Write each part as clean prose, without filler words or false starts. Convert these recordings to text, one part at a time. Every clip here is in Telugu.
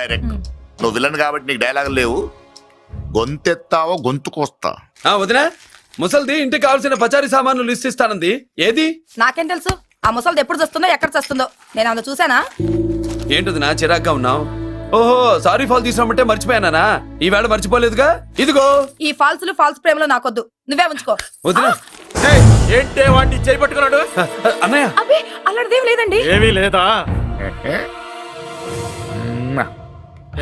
డైరెక్ట్ నువ్వు విలన్ కాబట్టి నీకు డైలాగ్ లేవు. గొంతెత్తావో గొంతుకొస్తా. వదినా, ముసల్ది ఇంటికి కావాల్సిన పచారీ సామాన్లు లిస్ట్ ఇస్తానంది. ఏది? నాకేం తెలుసు ఆ ముసలిది ఎప్పుడు చస్తుందో ఎక్కడ చస్తుందో. నేను అందులో చూసానా? ఏంటది నా చిరాగ్గా ఉన్నావు? ఓహో, సారీ ఫాల్ తీసుకురామంటే మర్చిపోయానా? ఈవేళ మర్చిపోలేదుగా. ఇదిగో ఈ ఫాల్స్ ప్రేమలో నాకొద్దు, నువ్వే ఉంచుకో. వదినా. ఏంటే వాడిని చేయి పట్టుకున్నాడు? అన్నయ్య, అబ్బే అలాంటిదేం లేదండి. ఏమీ లేదా?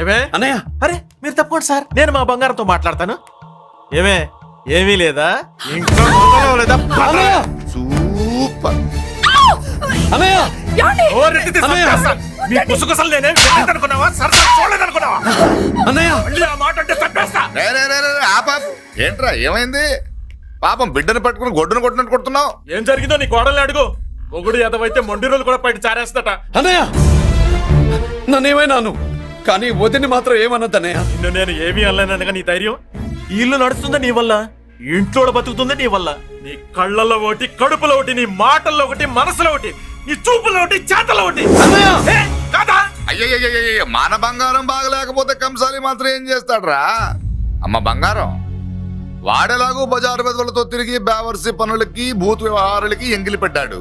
ఏమే అన్నయ్య, అరే మీరు తప్పకుండా సార్, నేను మా బంగారంతో మాట్లాడతాను. ఏమే ఏమీ లేదా? ఇంకా లేదా? అన్నయ్య, సూపర్. అన్నయ్య, ఏమండి? నీ కుసకుసలు నేనే అనుకున్నావా? సరదా చూడలేదనుకున్నావా? అన్నయ్య, మళ్ళీ ఆ మాట అంటే చంపేస్తా. రే, రే, రే, రే, ఏంట్రా ఏమైంది? పాపం బిడ్డను పట్టుకుని గొడ్డును కొట్టినట్టు కొడుతున్నావు. ఏం జరిగిందో నీ కోడల్ని అడుగు. మొగుడు ఎదవైతే మొండి రోజులు కూడా బయట చారేస్తట. అన్నయ్య, నన్నేమైనాను కానీ వదిని మాత్రం ఏమన్నదన్నయ్య. నిన్ను నేను ఏమీ అనలేనగా నీ ధైర్యం. ఈ ఇల్లు నడుస్తుందా నీ వల్ల, ఇంట్లో బతుకుతుందా నీ వల్ల. నీ కళ్ళల్లో ఒకటి, కడుపులో ఒకటి, నీ మాటల్లో ఒకటి, మనసులో ఒకటి, నీ చూపులో ఒకటి, చేతల్లో ఒకటి. ఏ, కాదా? అయ్యయ్యయ్యయ్య, మన బంగారం బాగలేకపోతే కంసాలి మాత్రం ఏం చేస్తాడ్రా? అమ్మ బంగారం వాడేలాగూ బజారు బెదవులతో తిరిగి బేవర్సి పనులకి భూత వ్యవహారాలకి ఎంగిలి పెట్టాడు.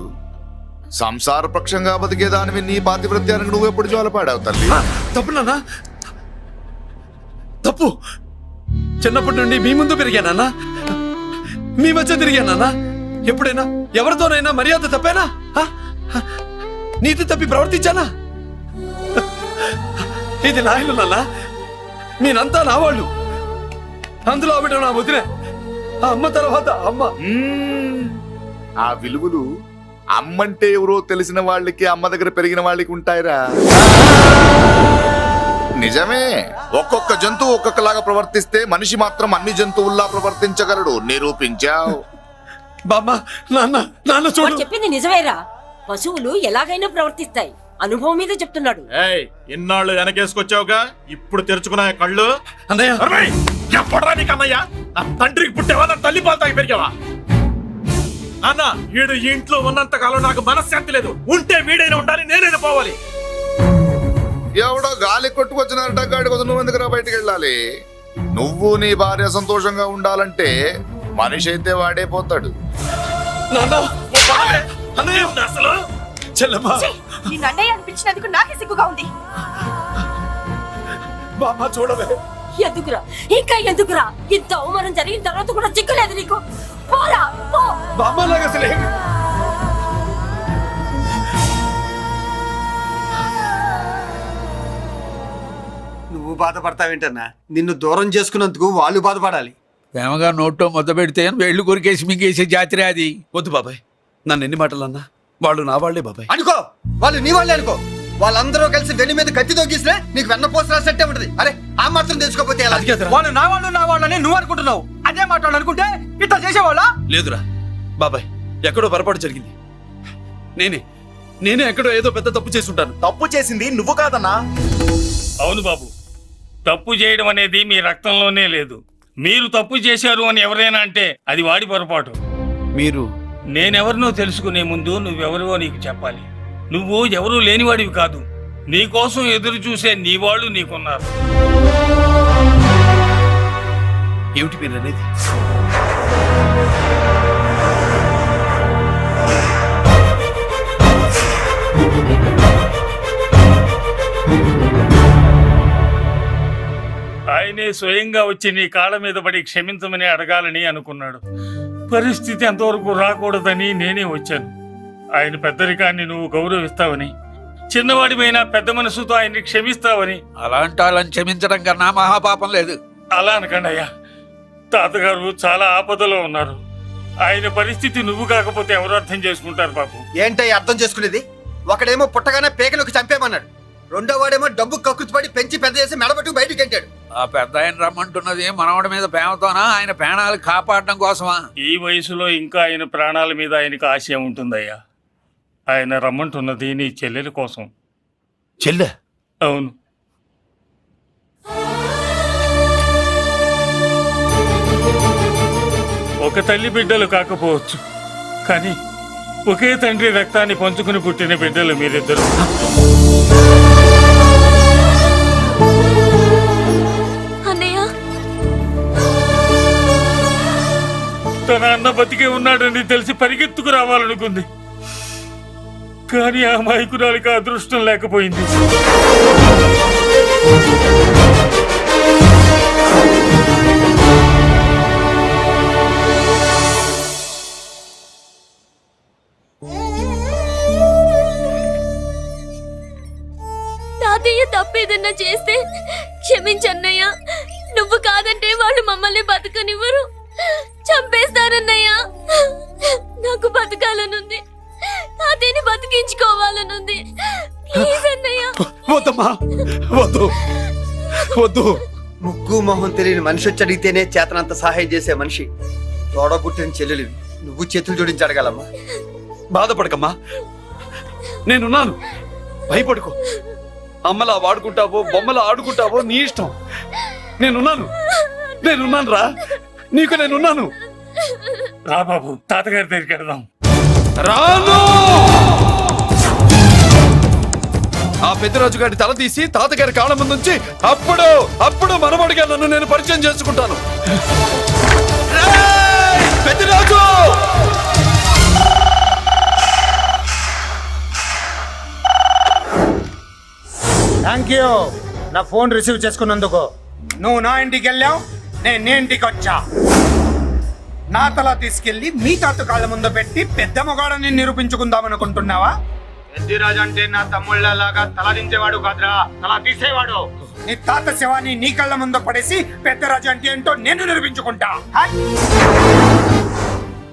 సంసార పక్షంగా బతికేదానివి నీ పాతివృత్యానికి నువ్వు ఎప్పుడు జోలపాడావు తల్లి? తప్పు నాన్న, తప్పు. చిన్నప్పటి నుండి మీ ముందు పెరిగానన్నా, మీ మధ్య తిరిగానన్నా. ఎప్పుడైనా ఎవరితోనైనా మర్యాద తప్పేనా? నీతి తప్పి ప్రవర్తించానా? ఇది నా ఇల్లు నాన్న, మీరంతా నా వాళ్ళు. అందులో ఆవిడ నా వదిలే, ఆ అమ్మ తర్వాత అమ్మ. ఆ విలువలు అమ్మంటే ఎవరో తెలిసిన వాళ్ళకి, అమ్మ దగ్గర పెరిగిన వాళ్ళకి ఉంటాయిరా. నిజమే, ఒక్కొక్క జంతువు ఒక్కొక్కలాగా ప్రవర్తిస్తే మనిషి మాత్రం అన్ని జంతువుల్లా ప్రవర్తించగలడు. నిరూపించావు. బామ్మ, నాన్న, నాన్న చూడు. వాడు చెప్పింది నిజమేరా. పశువులు ఎలాగైనా ప్రవర్తిస్తాయి. అనుభవం మీద చెప్తున్నాడు. ఏయ్, ఇన్నాళ్ళు వెనకేసుకొచ్చావుగా, ఇప్పుడు తెరుచుకున్నా కళ్ళు. అన్నయ్య, ఎప్పుడరా నీకు అన్నయ్య? నా తండ్రికి పుట్టావా? నా తల్లి పాలు తాగి పెరిగావా? అన్న, వీడు ఈ ఇంట్లో ఉన్నంత కాలం నాకు మనశ్శాంతి లేదు. ఉంటే వీడైనా ఉండాలి, నేనైనా పోవాలి. ఎవడో గాలి కొట్టుకొచ్చినారట, గాడి కోసం నువ్వు ఎందుకురా బయటకు వెళ్ళాలి? నువ్వు నీ భార్య సంతోషంగా ఉండాలంటే మనిషి అయితే వాడే పోతాడు. నాన్న, అన్నయ్య, అసలు చెల్లమ్మ, ఈ నన్నయ్య అనిపించినందుకు నాకే సిగ్గుగా ఉంది. బామ్మ చూడవే. ఎందుకురా, ఇంకా ఎందుకురా? ఇంత అవమానం జరిగిన తర్వాత కూడా చిక్కులేదు నీకు? పోరా, పో. బామ్మ లాగా అసలే నువ్వు బాధపడతావేంటన్నా? నిన్ను దూరం చేసుకున్నందుకు వాళ్ళు బాధపడాలి. ప్రేమగా నోట్లో మొద్ద పెడితే వేళ్ళు కొరికేసి మింగేసే జాతర అది. వద్దు బాబాయ్, నన్ను ఎన్ని మాటలన్నా వాళ్ళు నా వాళ్లే బాబాయ్. అనుకో, వాళ్ళు నీ వాళ్ళే అనుకో. వాళ్ళందరూ కలిసి వెన్ను మీద కత్తి తోగిస్తే నీకు వెన్న పోసి రాసినట్టే ఉంటది. అరే, ఆ మాత్రం తెలుసుకోకపోతే ఎలా? వాళ్ళు నా వాళ్ళని నువ్వు అనుకుంటున్నావు. అదే మాట అనుకుంటే ఇట్లా చేసేవాళ్ళ? లేదురా బాబాయ్, ఎక్కడో పొరపాటు జరిగింది. నేనే ఎక్కడో ఏదో పెద్ద తప్పు చేసి ఉంటాను. తప్పు చేసింది నువ్వు కాదన్నా. అవును బాబు, తప్పు చేయడం అనేది మీ రక్తంలోనే లేదు. మీరు తప్పు చేశారు అని ఎవరైనా అంటే అది వాడి పొరపాటు. మీరు నేనెవరినో తెలుసుకునే ముందు నువ్వెవరివో నీకు చెప్పాలి. నువ్వు ఎవరూ లేనివాడివి కాదు. నీకోసం ఎదురు చూసే నీ వాళ్ళు నీకున్నారు. ఏమిటి మీరు అనేది? ఆయనే స్వయంగా వచ్చి నీ కాళ్ళ మీద పడి క్షమించమని అడగాలని అనుకున్నాడు. పరిస్థితి అంతవరకు రాకూడదని నేనే వచ్చాను. ఆయన పెద్దరికాన్ని నువ్వు గౌరవిస్తావని, చిన్నవాడిపైన పెద్ద మనసుతో ఆయన్ని క్షమిస్తావని. అలాంటి వాళ్ళని క్షమించడం కన్నా మహాపాపం లేదు. అలా అనకండి అయ్యా, తాతగారు చాలా ఆపదలో ఉన్నారు. ఆయన పరిస్థితి నువ్వు కాకపోతే ఎవరు అర్థం చేసుకుంటారు బాబు? ఏంటయ్య అర్థం చేసుకునేది? ఒకడేమో పుట్టగానే పేకలకు చంపేమన్నాడు, రెండో వాడేమో డబ్బు కక్కుతుపడి పెంచి పెద్ద చేసి మెడబట్టు బయటకు గంటాడు. ఆ పెద్ద ఆయన రమ్మంటున్నది మనవడి మీద ప్రేమతోనా, ఆయన ప్రాణాలు కాపాడడం కోసమా? ఈ వయసులో ఇంకా ఆయన ప్రాణాల మీద ఆయనకు ఆశయం ఉంటుందయ్యా. ఆయన రమ్మంటున్నది నీ చెల్లెల కోసం. చెల్లె? అవును. ఒక తల్లి బిడ్డలు కాకపోవచ్చు, కానీ ఒకే తండ్రి రక్తాన్ని పంచుకుని పుట్టిన బిడ్డలు మీరిద్దరు. అన్న బతికే ఉన్నాడని తెలిసి పరిగెత్తుకు రావాలనుకుంది. కానీ ఆ అమాయకురాలికి అదృష్టం లేకపోయింది. తాతయ్య తప్పేదన్నా చేస్తే క్షమించన్నయ్య. నువ్వు కాదంటే వాళ్ళు మమ్మల్ని బతకనివ్వరు, చంపేస్తారన్నయ్య. నాకు బతకాలనుంది, తాతయ్యని బతికించుకోవాలనుంది. ప్లీజ్ అన్నయ్య. వద్దమ్మా, వద్దు వద్దు. ముగ్గు మొహం తెలియని మనిషి వచ్చి అడిగితేనే చేతనంత సహాయం చేసే మనిషి. తోడబుట్టిన చెల్లెలు నువ్వు చేతులు జోడించి అడగాలమ్మా. బాధపడకమ్మా, నేనున్నాను. భయపడుకో. అమ్మలా వాడుకుంటావో బొమ్మలా ఆడుకుంటావో నీ ఇష్టం. నేనున్నాను రా, నీకు నేనున్నాను. రా బాబు, తాతగారి దగ్గరికి వెళ్దాం. రాను. ఆ పెద్దరాజు గారి తల తీసి తాతగారి కాళ్ళ ముందుంచి అప్పుడు మనమడిగా నన్ను నేను పరిచయం చేసుకుంటాను. పెద్దరాజు! థ్యాంక్ యూ నా ఫోన్ రిసీవ్ చేసుకున్నందుకు. నువ్వు నా ఇంటికి వెళ్ళావు, నేను నీ ఇంటికి వచ్చా. నా తల తీసుకెళ్లి మీ తాత కాళ్ళ ముందు పెట్టి పెద్ద మొగాడని నిరూపించుకుందామనుకుంటున్నావా? పెద్దిరాజు అంటే నా తమ్ముళ్ళలాగా తల దించేవాడు కాదురా, తల తీసేవాడు. నీ తాత శవాన్ని నీ కళ్ళ ముందు పడేసి పెద్దరాజు అంటే ఏంటో నేను నిరూపించుకుంటా.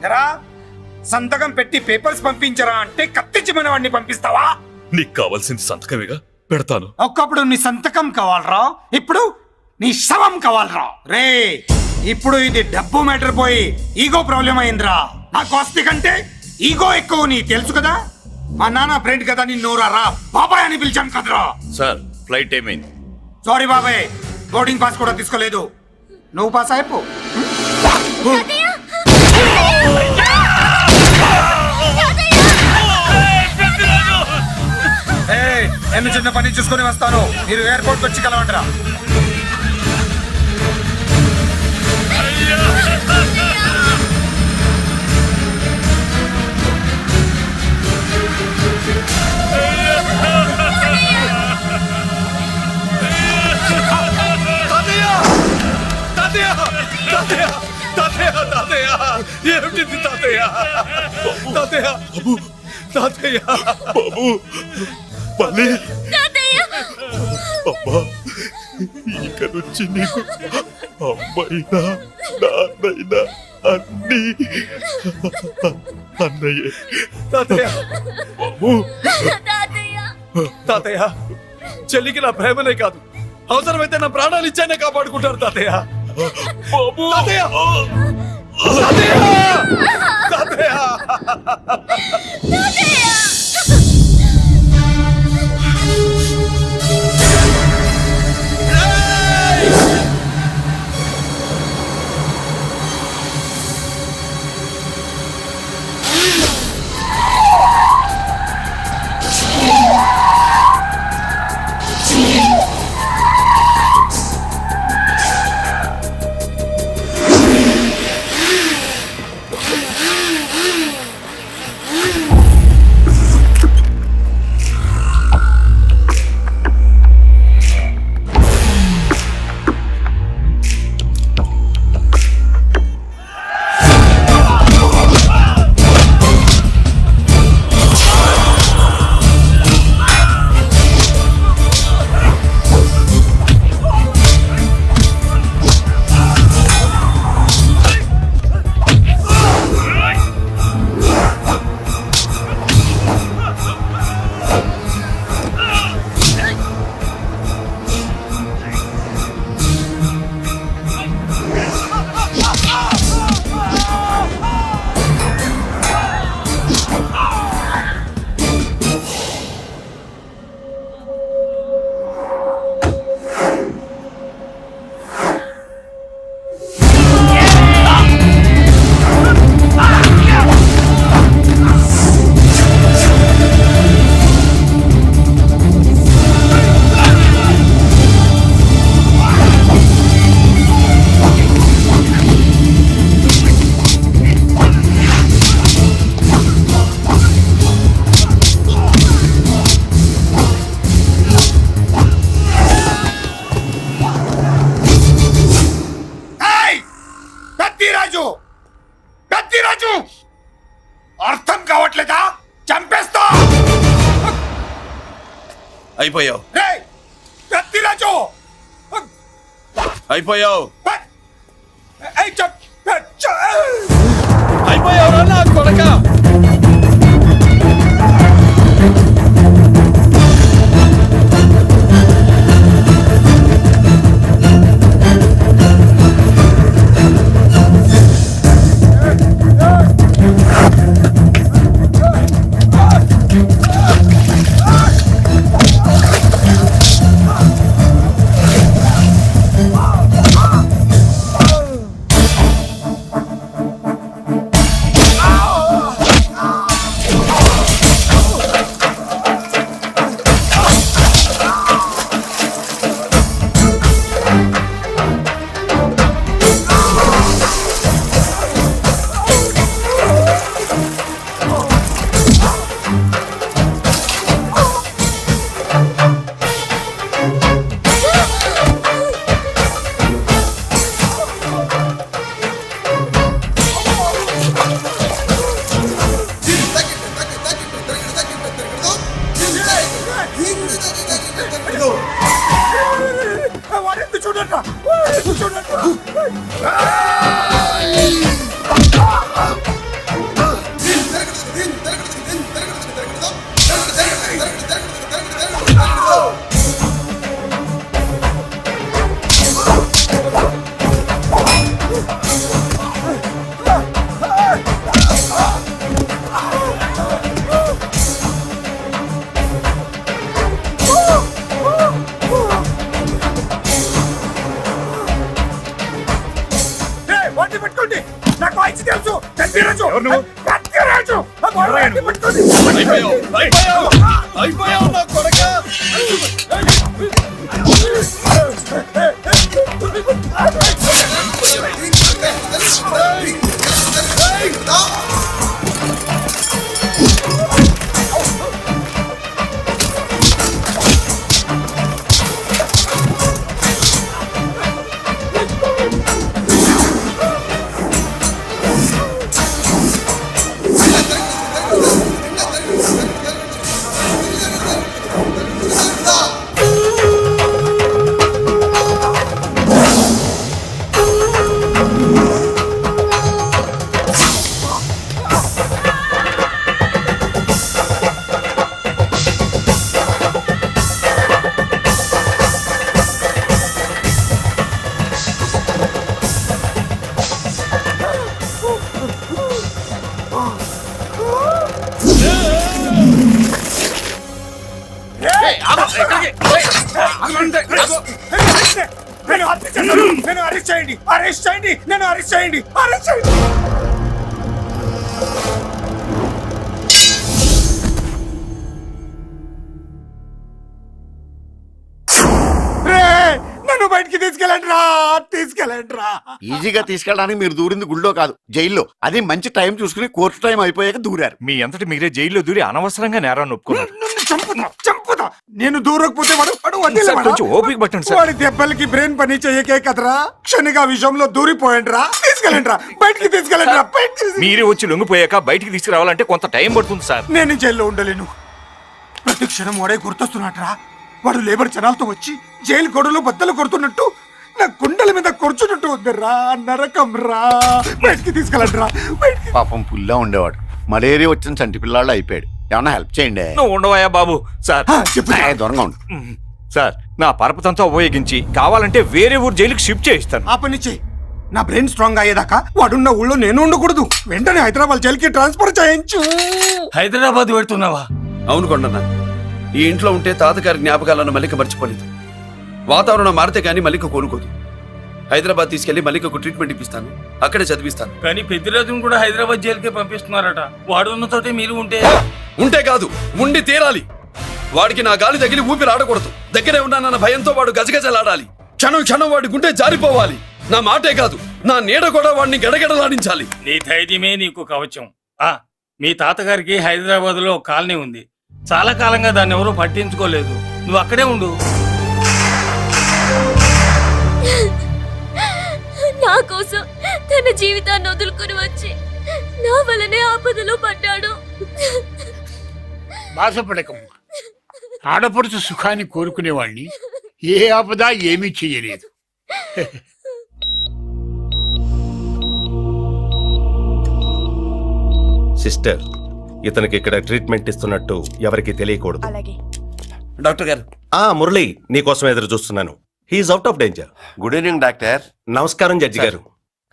ఎరా, సంతకం పెట్టి పేపర్స్ పంపించరా అంటే కత్తించి మన వాడిని పంపిస్తావా? నీకు కావాల్సింది సంతకమేగా, పెడతాను. ఒకప్పుడు నీ సంతకం కావాలరా, ఇప్పుడు నీ శవం కావాలరా. రే, ఇప్పుడు ఇది డబ్బు మ్యాటర్ పోయి ఈగో ప్రాబ్లం అయిందిరా. నాకు ఆస్తి కంటే ఈగో ఎక్కువ, నీ తెలుసు కదా. మా నాన్న ఫ్రెండ్ కదా, నిన్ను రా బాబాయ్ అని పిలిచాను కదరా. సార్, ఫ్లైట్ ఏమైంది? సారీ బాబాయ్, బోర్డింగ్ పాస్ కూడా తీసుకోలేదు. నువ్వు పాస్ అయిపో. నేను చిన్న పని చూసుకొని వస్తాను, మీరు ఎయిర్పోర్ట్ వచ్చి కలవండిరా. ఏమిటి తాతయ్య? తాతయ్య తాతయ్య బాబు, మళ్ళీ అమ్మా, ఇక నుంచి నీకు అమ్మైనా నాన్నైనా అన్ని అన్నయ్యే. తాతయ్య బాబు, తాతయ్య, చెల్లికి నా ప్రేమనే కాదు, అవసరమైతే నా ప్రాణాలు ఇచ్చానే కాపాడుకుంటారు తాతయ్య. బాబు, తాతయ్య! తాతయ్య! తాతయ్య! అయిపోయావు రేయ్ కత్తిరాజు అయిపోయావు ఏయ్ చప్ అయిపోయావు నా కొడక వాడెందుకు చూడట్రా చూడట్రా వాడిని పెట్టుకోండి నాకు వాయిస్ తెలుసు కత్తిరాజు కత్తిరాజు పెట్టుకోండి అయిపోయావు నా కొడక నేను అరెస్ట్ చేయండి అరెస్ట్ చేయండి నేను అరెస్ట్ చేయండి అరెస్ట్ చేయండి నన్ను బయటికి తీసుకెళ్ళండి రా తీసుకెళ్ళండి రా ఈజీగా తీసుకెళ్ళడానికి మీరు దూరింది గుళ్ళో కాదు జైల్లో. అది మంచి టైం చూసుకుని కోర్టు టైం అయిపోయాక దూరారు. మీ అంతటి మీరే జైల్లో దూరి అనవసరంగా నేరాన్ని ఒప్పుకున్నారు. చంపుతా నేను దూరకపోతే వాడు వదిలేవాడా? కొంచెం ఓపిక పట్టండి సార్. వాడి దెబ్బలకి బ్రెయిన్ పని చేయకే కదరా క్షణిగా విషయంలో దూరిపోయండి రా తీసుకెళ్ళండి రా బయటికి తీసుకెళ్ళండి రా మీరే వచ్చి లొంగిపోయాక బయటికి తీసుకురావాలంటే కొంత టైం పడుతుంది సార్. నేను జైల్లో ఉండలేను. ప్రతి క్షణం వాడే గుర్తొస్తున్నట్రా. వాడు లేబర్ జనాలతో వచ్చి జైలు గొడవలు బద్దలు కొడుతున్నట్టు నా గుండెల మీద కొడుచున్నట్టు ఉందిరా నరకం రా బయటికి తీసుకెళ్ళండి రా పాపం పుల్లా ఉండేవాడు. మలేరియా వచ్చిన చంటి పిల్లాళ్ళు అయిపోయాడు. ఏమన్నా హెల్ప్ చేయండి. నువ్వు ఉండవయ్యా బాబు. సార్ దూరంగా ఉండు. సార్ నా పరపతంతా ఉపయోగించి కావాలంటే వేరే ఊరు జైలుకి షిఫ్ట్ చేయిస్తాను. ఆ పని చెయ్యి. నా బ్రెయిన్ స్ట్రాంగ్ అయ్యేదాకా వాడున్న ఊళ్ళో నేను ఉండకూడదు. వెంటనే హైదరాబాద్ జైలుకి ట్రాన్స్ఫర్ చేయించు. హైదరాబాద్ పెడుతున్నావా? అవును కొండన్న, ఈ ఇంట్లో ఉంటే తాతగారి జ్ఞాపకాలను మల్లిక మర్చిపోలేదు. వాతావరణం మారితే గానీ మల్లిక కోలుకోదు. హైదరాబాద్ తీసుకెళ్లి మల్లికకు ట్రీట్మెంట్ ఇప్పిస్తాను, అక్కడే చదివిస్తాను. కానీ పెద్దిరాజును కూడా హైదరాబాద్ జైలుకే పంపిస్తున్నారట. వాడు ఉన్న చోటే మీరు ఉంటే కాదు ఉండి తీరాలి. వాడికి నా గాలి తగిలి ఊపిరి ఆడకూడదు. దగ్గరే ఉన్నానన్న భయంతో వాడు గజగజలాడాలి. క్షణం క్షణం వాడి గుండె జారిపోవాలి. నా మాటే కాదు నా నీడ కూడా వాడిని గడగడలాడించాలి. నీ ధైర్యమే నీకు కవచం. మీ తాతగారికి హైదరాబాద్ లో కాలనీ ఉంది. చాలా కాలంగా దాన్ని ఎవరూ పట్టించుకోలేదు. నువ్వు అక్కడే ఉండు. నా కోసం తన జీవితాన్ని వదులుకుని వచ్చి నా వల్లనే ఆపదలో పడ్డాడు. బాధపడకము. ఆడపడుచు సుఖాన్ని కోరుకునేవాణ్ణి ఏ ఆపద ఏమీ చెయ్యలేదు. సిస్టర్, ఇతనికి ఇక్కడ ట్రీట్మెంట్ ఇస్తున్నట్టు ఎవరికి తెలియకూడదు. అలాగే. డాక్టర్ గారు, మురళి నీకోసం ఎదురు చూస్తున్నాను. He's out of danger. Good evening doctor. నమస్కారం జడ్జి గారు.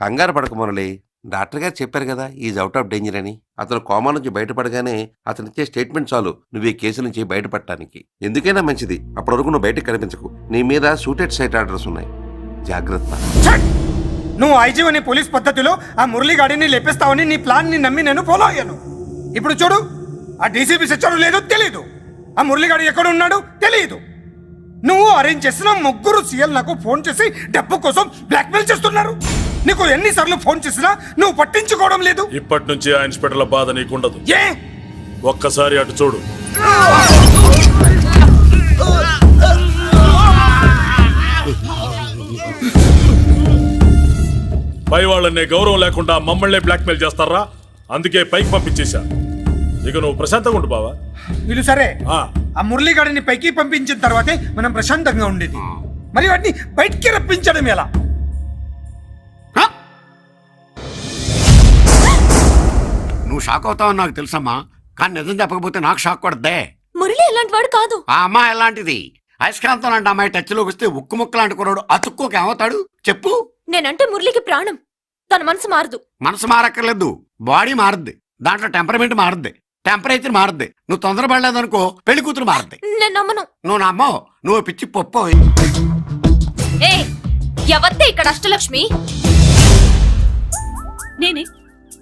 కంగారు పడక మురళి, డాక్టర్ గారు చెప్పారు కదా ఈజ్ అవుట్ ఆఫ్ డేంజర్ అని. అతను కోమా నుంచి బయటపడగానే అతను ఇచ్చే స్టేట్మెంట్ చాలు నువ్వు ఈ కేసు నుంచి బయటపడటానికి. ఎందుకైనా మంచిది, అప్పటి వరకు నువ్వు బయటకు కనిపించకు. నీ మీద సూటెడ్ సైట్ ఆర్డర్స్ ఉన్నాయి, జాగ్రత్త. నువ్వు ఐజీ అని పోలీస్ పద్ధతిలో ఆ మురళి గాడిని లేపిస్తావని నీ ప్లాన్ ని నమ్మి నేను ఫాలో అయ్యాను. ఇప్పుడు చూడు, ఆ డీసీపీ సచ్చాడు లేదో తెలియదు, ఆ మురళిగాడు ఎక్కడ ఉన్నాడు తెలియదు. నువ్వు అరేంజ్ చేసిన ముగ్గురు సీఎల్ నాకు ఫోన్ చేసి డబ్బు కోసం బ్లాక్మెయిల్ చేస్తున్నారు. నీకు ఎన్నిసార్లు ఫోన్ చేసినా నువ్వు పట్టించుకోవడం లేదు. ఇప్పటి నుంచి ఆ ఇన్స్పెక్టర్ల బాధ నీకుండదు. ఏ ఒక్కసారి అటు చూడు. పై వాళ్ళనే గౌరవం లేకుండా మమ్మల్ని బ్లాక్మెయిల్ చేస్తారా? అందుకే పైకి పంపించేశా. ఇక నువ్వు ప్రశాంతంగా ఉండు బావా. వీళ్ళు సరే, ఆ మురళిగాడిని పైకి పంపించిన తర్వాతే మనం ప్రశాంతంగా ఉండేది. మరి వాటిని బయటికి రప్పించడం ఎలా? నువ్వు షాక్ అవుతావని నాకు తెలుసమ్మా, కానీ నిజం చెప్పకపోతే నాకు షాక్ కొడద్దే. మురళి ఎలాంటి వాడు కాదు. ఆ అమ్మాయి ఎలాంటిది? అయస్కాంతం లాంటి అమ్మాయి టచ్లోకి వస్తే ఉక్కు ముక్క లాంటి కుర్రాడు అతుక్కోక ఏమవుతాడు చెప్పు? నేనంటే మురళికి ప్రాణం. తన మనసు మారదు. మనసు మారక్కర్లేదు, బాడీ మారుద్ది. దాంట్లో టెంపరమెంట్ మారుద్ది, టెంపరేచర్ మారుద్ది. నువ్వు తొందరపడలేదనుకో పెళ్లి కూతురు మారుద్ది. నేను నమ్మను. నువ్వు నమ్మవు, నువ్వు పిచ్చి పప్పు. ఏ ఎవత్తే ఇక్కడ అష్టలక్ష్మి? నేనే.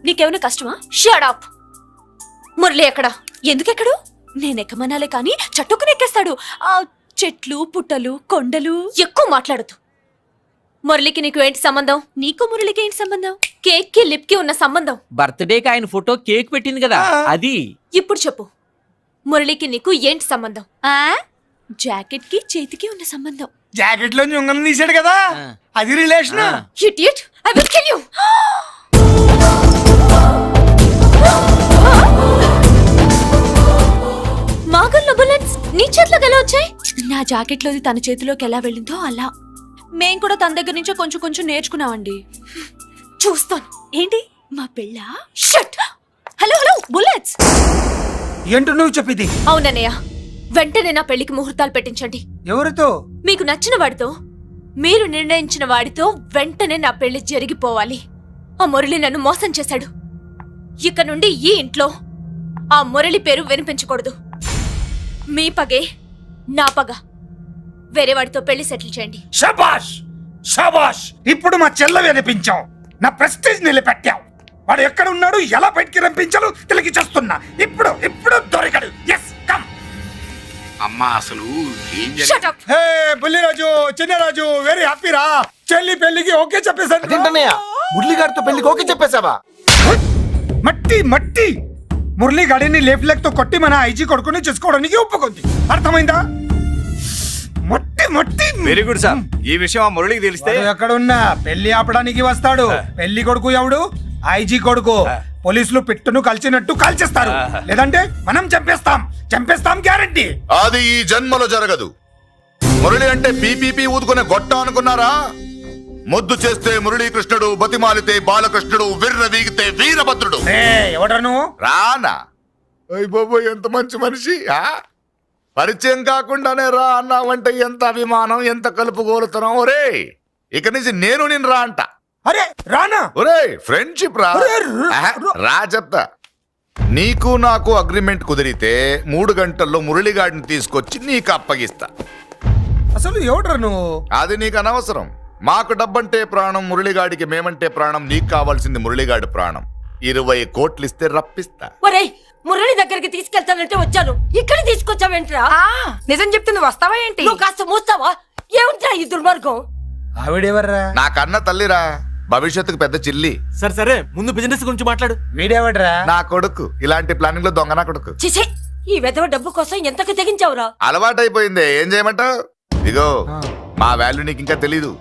నీకేమైనా కష్టమా? Shut up. మురళి ఎక్కడ? ఎందుకెక్కడు? నేనెక్కమనాలే కానీ చట్టుకుని ఎక్కేస్తాడు. ఆ చెట్లు పుట్టలు కొండలు. ఎక్కువ మాట్లాడదు. మురళికి నీకు ఏంటి సంబంధం? నీకు మురళికి ఏంటి సంబంధం? కేక్ కి లిప్ కి ఉన్న సంబంధం. బర్త్డేకి ఆయన ఫోటో కేక్ పెట్టింది కదా అది. ఇప్పుడు చెప్పు, మురళికి నీకు ఏంటి సంబంధం? జాకెట్ కి చేతికి ఉన్న సంబంధం. జాకెట్ లో ఉంగరం తీసాడు కదా, అది relation. Idiot, I will kill you. మాగల్లో బుల్లెట్స్ నీ చేతిలోకి ఎలా వచ్చాయి? నా జాకెట్ లోది తన చేతిలోకి ఎలా వెళ్ళిందో అలా. మేం కూడా తన దగ్గర నుంచి కొంచెం కొంచెం నేర్చుకున్నామండి. చూస్తాను. ఏంటి మా పెళ్ళా? షట్. Hello hello bullets. ఏంటో నువ్వు చెప్పేది? అవునన్నయ్య, వెంటనే నా పెళ్లికి ముహూర్తాలు పెట్టించండి. ఎవరితో? మీకు నచ్చిన వాడితో, మీరు నిర్ణయించిన వాడితో వెంటనే నా పెళ్లి జరిగిపోవాలి. ఆ మురళి నన్ను మోసం చేశాడు. ఇక నుండి ఈ ఇంట్లో ఆ మురళి పేరు వినిపించకూడదు. మీ పగే నా పగ. వేరే వాడితో పెళ్లి సెటిల్ చేయండి. శబాష్ శబాష్, ఇప్పుడు మా చెల్ల వినిపించావు, నా ప్రెస్టేజ్ నిలబెట్టావు. వాడు ఎక్కడ ఉన్నాడు, ఎలా బయటికి రంపించాలో తెలికి చేస్తున్నా. ఇప్పుడు ఇప్పుడు దొరికాడు. Yes come. అమ్మా అసలు ఏం Shut up. Hey Bulliraju, Chinnaraju, very happy రా. చెల్లి పెళ్లికి ఓకే చెప్పేశాను. మురళి గారితో పెళ్లికి ఓకే చెప్పేశావా? మట్టి మట్టి. మురళి గాడిని లేఫ్ లెగ్ తో కొట్టి మన ఐజీ కొడుకుని చేసుకోవడానికి ఒప్పుకుంది. అర్థమైందా? మట్టి మట్టి. Very good sir. ఈ విషయం ఆ మురళికి తెలిస్తే వాడు ఎక్కడున్నా పెళ్లి ఆపడానికి వస్తాడు. పెళ్లి కొడుకు ఎవడు? ఐజీ కొడుకు. పోలీసులు పిట్టును కలిసినట్టు కాల్చేస్తారు, లేదంటే మనం చంపేస్తాం గ్యారంటీ. అది ఈ జన్మలో జరగదు. మురళి అంటే పీపీపీ ఊదుకునే గొట్ట అనుకున్నారా? ముద్దు చేస్తే మురళీకృష్ణుడు, బతిమాలితే బాలకృష్ణుడు, విర్ర వీగితే వీరభద్రుడు. ఎవడను? రానా? అయ్య బాబోయ్, ఎంత మంచి మనిషి. పరిచయం కాకుండానే రా అన్నావంటే ఎంత అభిమానం, ఎంత కలుపుగోలుతున్నాం. ఒరే, ఇక నుంచి నేను రా అంట. అరే రానా? ఒరే, ఫ్రెండ్షిప్ రా. రా చెప్తా. నీకు నాకు అగ్రిమెంట్ కుదిరితే 3 గంటల్లో మురళిగాడిని తీసుకొచ్చి నీకు అప్పగిస్తా. అసలు ఎవడరా నువ్వు? అది నీకు అనవసరం. మాకు డబ్బంటే ప్రాణం, మురళిగాడికి మేమంటే ప్రాణం. నీకు కావాల్సింది మురళిగాడి ప్రాణం. 20 కోట్లు ఇస్తే రప్పిస్తా. ఒరే, మురళి దగ్గరికి తీసుకెళ్తానంటే వచ్చాను, ఇక్కడ తీసుకొచ్చావేంట్రా? నిజం చెప్తే నువ్వు వస్తావా ఏంటి? నువ్వు కాస్త మూస్తావా? ఏమిట్రా ఈ దుర్మార్గం? ఆవిడెవర్రా? నా కన్న తల్లిరా, భవిష్యత్తుకు పెద్ద చిల్లి. సరే ముందు బిజినెస్ గురించి మాట్లాడు. వీడేవడ్రా? నా కొడుకు. ఇలాంటి ప్లానింగ్ లో దొంగ నా కొడుకు. చిసే, ఈ వెధవ డబ్బు కోసం ఎంతకు తెగించావురా? అలవాటైపోయింది, ఏం చేయమంటావు? ఇదిగో, మా వాల్యూ నీకు ఇంకా తెలీదు.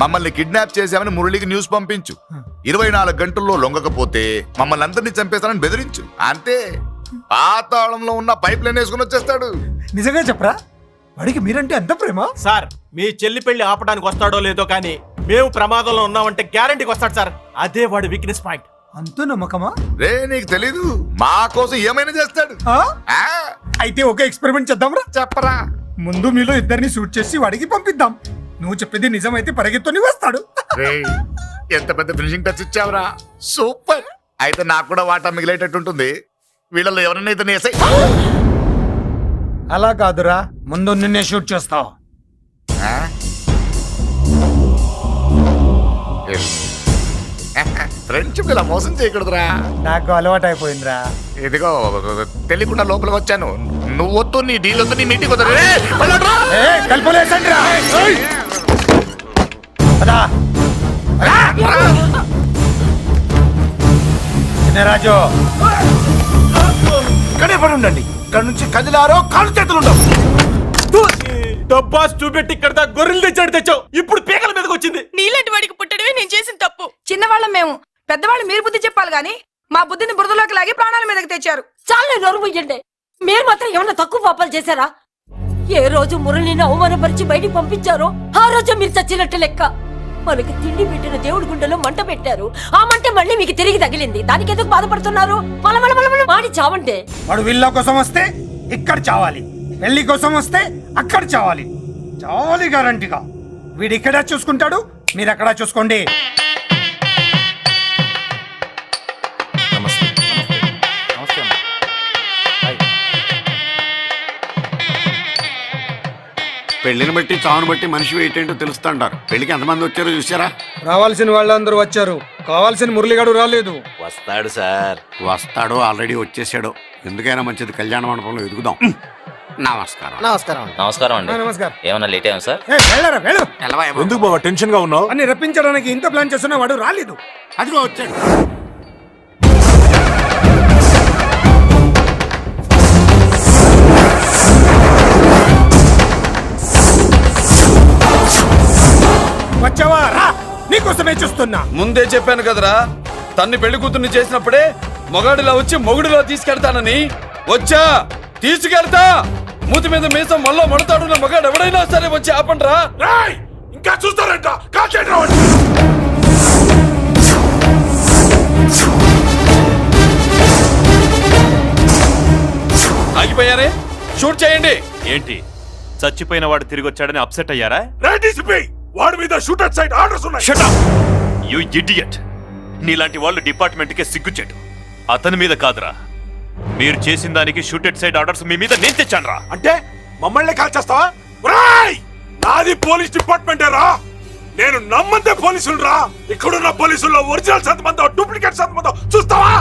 మమ్మల్ని కిడ్నాప్ చేశామని మురళికి న్యూస్ పంపించు. 24 గంటల్లో లొంగకపోతే మమ్మల్ని అందరినీ చంపేస్తానని బెదిరించు. అంతే. పాతాళంలో ఉన్న పైప్ లైన్ వేసుకుని వచ్చేస్తాడు. నిజంగా చెప్పరా? వాడికి మీరంటే ఎంత ప్రేమ? సార్ మీ చెల్లి పెళ్లి ఆపడానికి వస్తాడో లేదో కానీ మేము ప్రమాదంలో ఉన్నామంటే గ్యారంటీకి వస్తాడు సార్. అదే వాడి వీక్నెస్ పాయింట్. అంత నమ్మకమా? రే నీకు తెలీదు, మా కోసం ఏమైనా చేస్తాడు. ఆ? ఆ, అయితే ఒక ఎక్స్పెరిమెంట్ చేద్దాంరా. చెప్పరా. ముందు మీలో ఇద్దరిని షూట్ చేసి వాడికి పంపిద్దాం. నువ్వు చెప్పేది నిజమైతే పరిగెత్తుని వస్తాడు. రేయ్, ఎంత పెద్ద ఫినిషింగ్ టచ్ ఇచ్చావురా, సూపర్. అయితే నాకు కూడా వాటా మిగిలేటట్టు ఉంటుంది. వీళ్ళలో ఎవరైనా ఇతను వేసాయి. అలా కాదురా, ముందు నిన్నే షూట్ చేస్తావు. ఫ్రెండ్షిప్ ఇలా మోసం చేయకూడదురా. నాకు అలవాటు అయిపోయిందిరా. ఇదిగో తెలియకుండా లోపలికి వచ్చాను. నువ్వు వద్దు, నీ డీల్ వద్దు, నీ మీటింగ్ వద్దు. కలుపులేసండిరా. రాజు ఇక్కడే పడి ఉండండి. ఇక్కడ నుంచి కదిలారో కాళ్ళు చేతులు ఉండవు. డబ్బాస్ చూపెట్టి ఇక్కడ దాకా గొర్రెలు తెచ్చావు. ఇప్పుడు పీకల మీదకి వచ్చింది. నీలాంటి వాడికి పుట్టడమే నేను చేసిన తప్పు. చిన్నవాళ్ళం మేము, పెద్దవాళ్ళు మీరు బుద్ధి చెప్పాలి గాని మా బుద్ధిని బురదలోకి లాగి ప్రాణాల మీదకి తెచ్చారు. చాలా నోరు ముయ్యండి. మీరు మాత్రం ఏమన్నా తక్కువ పాపాలు చేశారా? ఏ రోజు మురళిని అవమానపరిచి బయటికి పంపించారో ఆ రోజు మీరు చచ్చినట్టు లెక్క. మనకి తిండి పెట్టిన దేవుడి గుండెలో మంట పెట్టారు. ఆ మంట మళ్ళీ మీకు తిరిగి తగిలింది. దానికి ఎందుకు బాధపడుతున్నారు? మాడి చావంటే. వాడు విల్ల కోసం వస్తే ఇక్కడ చావాలి, పెళ్లి కోసం వస్తే అక్కడ చావాలి. చావాలి గ్యారంటీగా. వీడు ఇక్కడ చూసుకుంటాడు, మీరు అక్కడ చూసుకోండి. పెళ్లిని బట్టి చావును బట్టి మనిషి ఏంటంటో తెలుస్తుంటారు. పెళ్లికి ఎంతమంది వచ్చారో చూసారా? రావాల్సిన వాళ్ళందరూ వచ్చారు, కావాల్సిన మురళిగాడు రాలేదు. వస్తాడు సార్. వస్తాడో ఆల్రెడీ వచ్చేసాడో. ఎందుకైనా మంచిది కళ్యాణ మండపంలో ఎదుగుదాం. నమస్కారం. నమస్కారం. నమస్కారం అండి. నమస్కారం. ఏమన్నా లేట్ అయ్యాం సార్? వెళ్ళరా వెళ్ళు. ఎందుకు బాబా టెన్షన్ గా ఉన్నావు? అని రప్పించడానికి ఇంత ప్లాన్ చేస్తున్నా వాడు రాలేదు. అదిగో వచ్చాడు. వచ్చావా? రా, నీకోసమే చూస్తున్నా. ముందే చెప్పాను కదరా, తన్ని పెళ్లి కూతుర్ని చేసినప్పుడే మొగాడిలా వచ్చి మొగుడిలో తీసుకెళ్తానని. వచ్చా, తీసుకెళ్తా. మూతి మీద మీసం మళ్ళా మడతాడున్న మగాడు ఎవడైనా సరే వచ్చి ఆపండ్రా. ఇంకా చూస్తారంట. ఆగిపోయారే, షూట్ చేయండి. ఏంటి చచ్చిపోయిన వాడు తిరిగి వచ్చాడని అప్సెట్ అయ్యారా? వాడి మీద షూటర్ సైడ్ ఆర్డర్స్ ఉన్నాయి. Shut up! You idiot! నీలాంటి వాళ్ళు డిపార్ట్మెంట్కే సిగ్గుచెట్టు. అతని మీద కాదురా, మీరు చేసిన దానికి షూటెడ్ సైడ్ ఆర్డర్స్ మీ మీద నేను తెచ్చానురా. అంటే మమ్మల్ని కాల్ చేస్తావా? నాది పోలీస్ డిపార్ట్మెంటే రా. నేను నమ్మంతే పోలీసులు రా. ఇక్కడున్న పోలీసుల్లో ఒరిజినల్ సత్మంతో డూప్లికేట్ సత్మంతో చూస్తావా?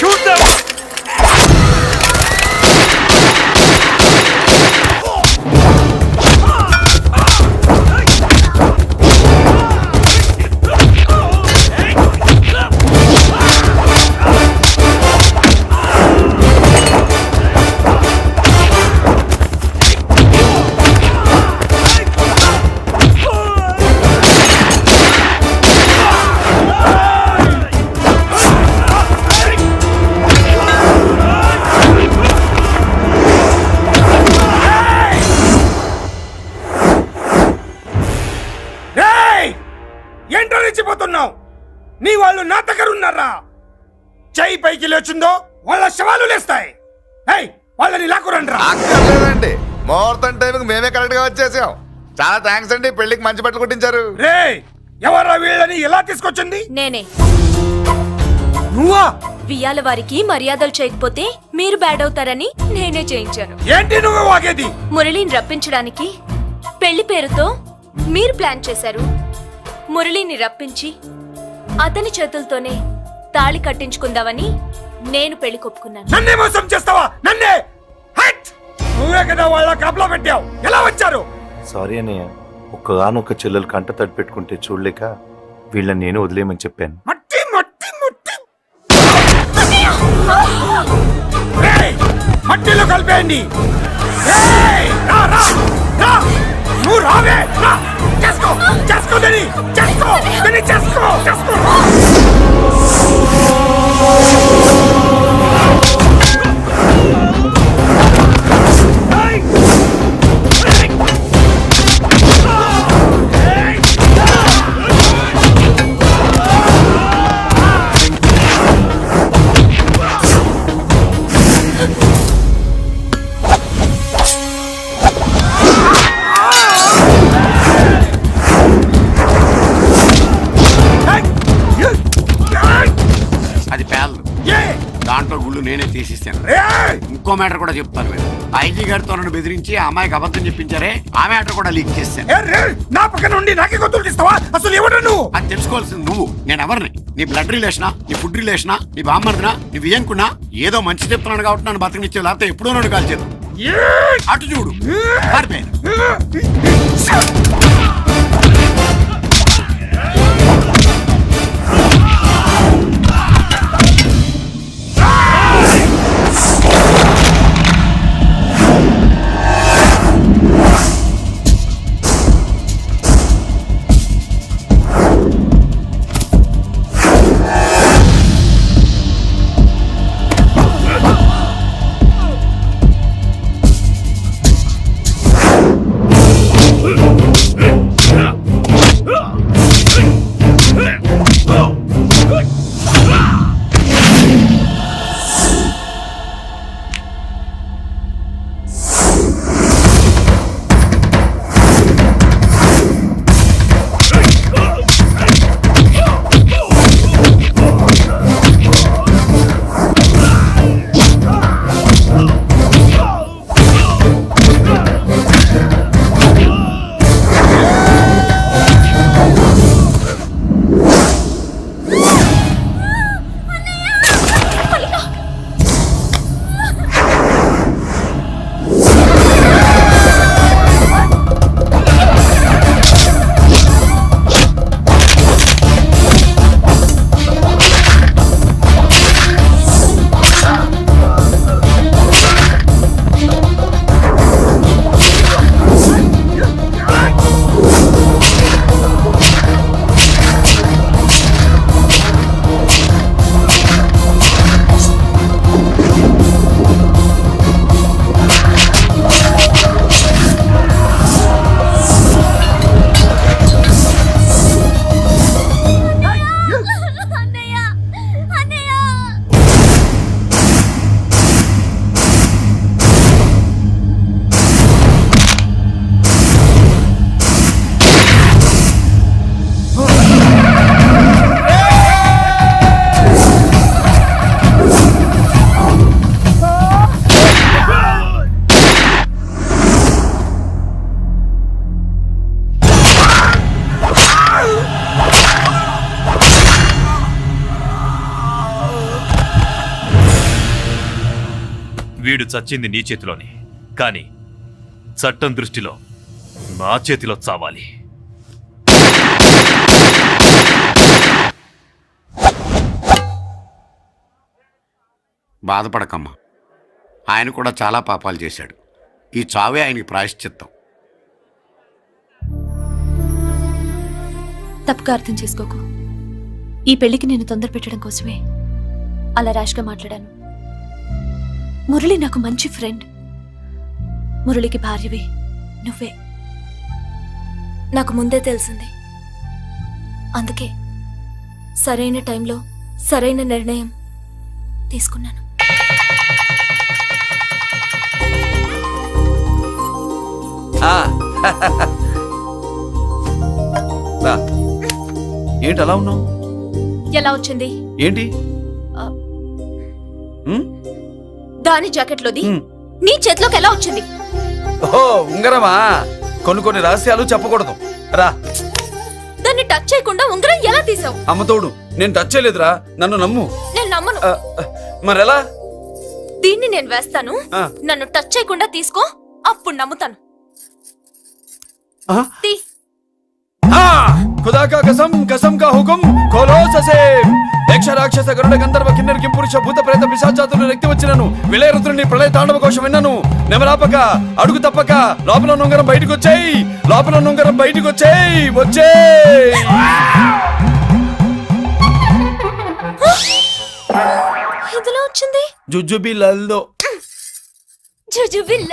Shoot them. ఏంటో రెచ్చిపోతున్నావు? నీ వాళ్ళు నా దగ్గర ఉన్నారా? చెయ్యి పైకి లేచిందో వాళ్ళ శవాలు లేస్తాయి. వాళ్ళని లాక్కురండి రా. అక్కర్లేదండి, ముహూర్తం టైంకి మేమే కరెక్ట్ గా వచ్చేసాం. చాలా థ్యాంక్స్ అండి, పెళ్లికి మంచి బట్టలు కుట్టించారు. రే, ఎవరా వీళ్ళని ఎలా తీసుకొచ్చింది? నేనే. నువ్వా? వియ్యాల వారికి మర్యాదలు చేయకపోతే మీరు బ్యాడ్ అవుతారని నేనే చేయించాను. ఏంటి నువ్వు వాగేది? మురళిని రప్పించడానికి పెళ్లి పేరుతో మీరు ప్లాన్ చేశారు. మురళిని రప్పించి అతని చేతులతోనే తాళి కట్టించుకుందామని నేను పెళ్లి కొప్పుకున్నాను. నన్నే మోసం చేస్తావా? నన్నే? నువ్వే కదా వాళ్ళ కాపలా పెట్టావు. ఎలా వచ్చారు? సారీ అన్నయ్య, ఒక్కగానొక్క చెల్లెలు కంట తడి పెట్టుకుంటే చూడలేక వీళ్ళని నేను వదిలేయమని చెప్పాను. మట్టి మట్టి మట్టి రేయ్, మట్టిలో కలిపేయండి. నువ్వు రావే. చేసుకో చేసుకో చేసుకో చేసుకో చేసుకో. నేనే తీసిస్తాను. ఇంకో మ్యాటర్ కూడా చెప్తాను మీరు. ఐజీ గారితో నన్ను బెదిరించి ఆ అమ్మాయికి అబద్ధం చెప్పించారే, ఆ మ్యాటర్ కూడా లీక్ చేస్తాను. నా పక్కన ఉండి నాకే గొంతులు తీస్తావా? అసలు ఎవరు నువ్వు? అది తెలుసుకోవాల్సింది నువ్వు, నేను ఎవరిని? నీ బ్లడ్ రిలేషనా, నీ ఫుడ్ రిలేషనా, నీ బామ్మర్దినా, నీ వియంకున్నా? ఏదో మంచి చెప్తున్నాడు కాబట్టి నన్ను బతకనిచ్చే, లేకపోతే ఎప్పుడో నన్ను కాల్చేది. అటు చూడు పారిపోయాను. వీడు చచ్చింది నీ చేతిలోనే, కానీ చట్టం దృష్టిలో నా చేతిలో చావాలి. బాధపడకమ్మా, ఆయన కూడా చాలా పాపాలు చేశాడు. ఈ చావే ఆయనకి ప్రాయశ్చిత్తం. తప్పుగా అర్థం చేసుకోకు. ఈ పెళ్లికి నేను తొందర పెట్టడం కోసమే అలా ర్యాష్గా మాట్లాడాను. మురళి నాకు మంచి ఫ్రెండ్. మురళికి భార్యవి నువ్వే. నాకు ముందే తెలిసింది. అందుకే సరైన టైంలో సరైన నిర్ణయం తీసుకున్నాను. ఏంటి అలా ఉన్నావు? ఎలా వచ్చింది ఏంటి? దాని జాకెట్లోది నీ చేతిలోకి ఎలా వచ్చింది? ఓహో, ఉంగరమా? కొన్ని రహస్యాలు చెప్పకూడదు. రా. దాన్ని టచ్ చేయకుండా ఉంగరం ఎలా తీసావు? అమ్మతోడు, నేను టచ్ చేయలేదురా, నన్ను నమ్ము. నేను నమ్మను. మరెలా? దీన్ని నేను వేస్తాను, నన్ను టచ్ చేయకుండా తీసుకో, అప్పుడు నమ్ముతాను. తీ. ఖుదా కా కసమ్, కసమ్ కా హుకుం, ఖోలో ససే. యక్ష రాక్షస గరుడ గంధర్వ కిన్నెర కింపురుష భూత ప్రేత పిశాచాతులు రక్తి వచ్చినను, విలయరుద్రుని ప్రళయ తాండవ కోశం విన్నను. నెమరాపక, అడుగు తప్పక, లోపల నుంగరం బయటకు వచ్చేయి, లోపల నుంగరం బయటకు వచ్చేయి, వచ్చేయి. ఇదిలా వచ్చింది జుజుబి లల్లో. జుజుబిల్ల.